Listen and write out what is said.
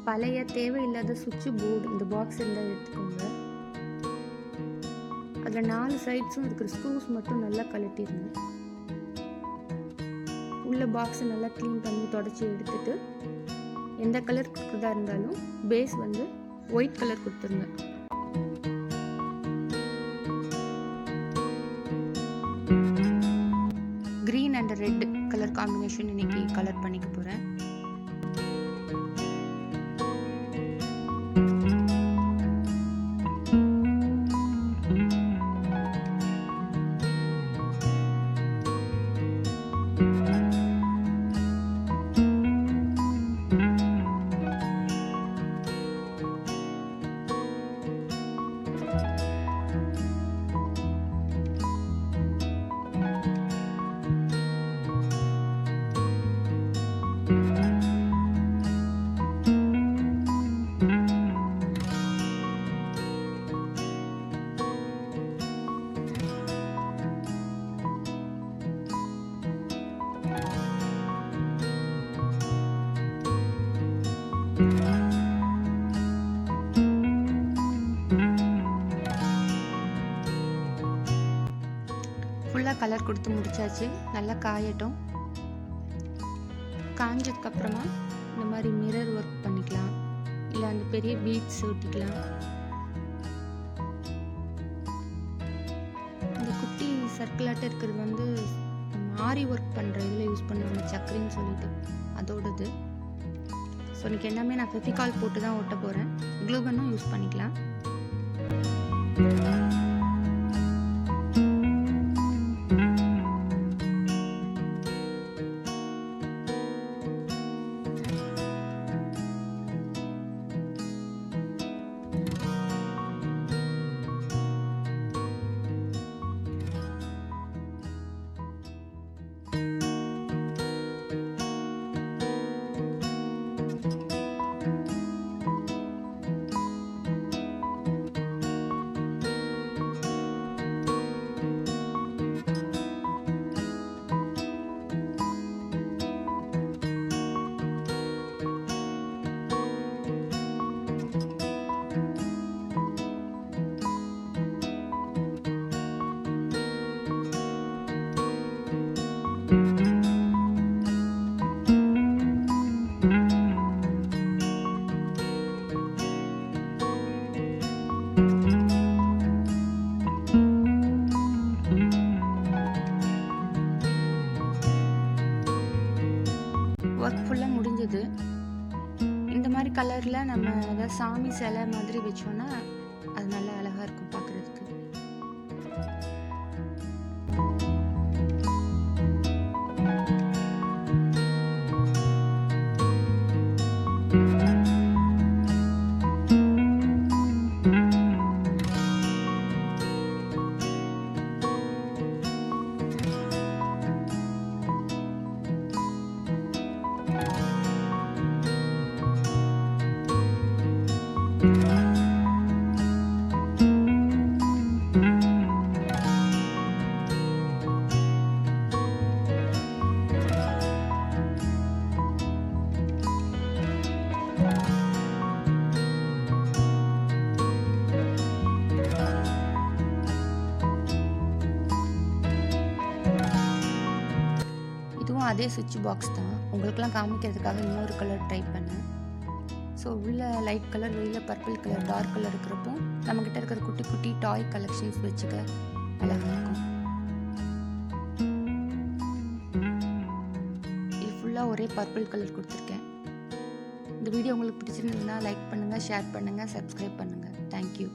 பழைய தேவையில்லாத சுவிட்ச் போர்டு இந்த பாக்ஸ் இருந்தால் எடுத்துக்கோங்க. அதில் 4 சைட்ஸும் இருக்கிற ஸ்க்ரூஸ் மட்டும் நல்லா கழட்டிடுங்க. உள்ள பாக்ஸை நல்லா க்ளீன் பண்ணி தொடச்சி எடுத்துட்டு எந்த கலர் கொடுக்குறதா இருந்தாலும் பேஸ் வந்து ஒயிட் கலர் கொடுத்துருங்க. Green and red colour combination இன்னைக்கு கலர் பண்ணிக்க போகிறேன். ஃபுல்லாக கலர் கொடுத்து முடிச்சாச்சு. நல்லா காயட்டும். காஞ்சதுக்கப்புறமா இந்த மாதிரி மிரர் ஒர்க் பண்ணிக்கலாம், இல்லை அந்த பெரிய பீட்ஸ் ஒட்டிக்கலாம். இந்த குட்டி சர்க்கிளாட்டம் இருக்கிறது வந்து ஆரி ஒர்க் பண்ணுற இதில் யூஸ் பண்ணுவாங்க, சக்கரின்னு சொல்லிட்டு அதோடது. ஸோ இன்றைக்கி எல்லாமே நான் ஃபெவிகால் போட்டு தான் ஒட்ட போகிறேன். க்ளூ கன்னும் யூஸ் பண்ணிக்கலாம். ஒர்க் ஃபுல்லாக முடிஞ்சது. இந்த மாதிரி கலரில் நம்ம ஏதாவது சாமி சிலை மாதிரி வச்சோன்னா அது நல்லா அழகாக இருக்கும் பார்க்குறதுக்கு. அதே சுவிட்ச் பாக்ஸ் தான், உங்களுக்கெல்லாம் காமிக்கிறதுக்காக இன்னொரு கலர் ட்ரை பண்ணேன். ஸோ உள்ள லைட் கலர், வெளியில் பர்பிள் கலர், டார்க் கலர் இருக்கிறப்போ நம்மக்கிட்ட இருக்கிற குட்டி குட்டி டாய் கலெக்ஷன்ஸ் வச்சுக்க அழகாக இருக்கும். இது ஃபுல்லாக ஒரே பர்பிள் கலர் கொடுத்துருக்கேன். இந்த வீடியோ உங்களுக்கு பிடிச்சிருந்ததுன்னா லைக் பண்ணுங்கள், ஷேர் பண்ணுங்கள், சப்ஸ்கிரைப் பண்ணுங்கள். தேங்க்யூ.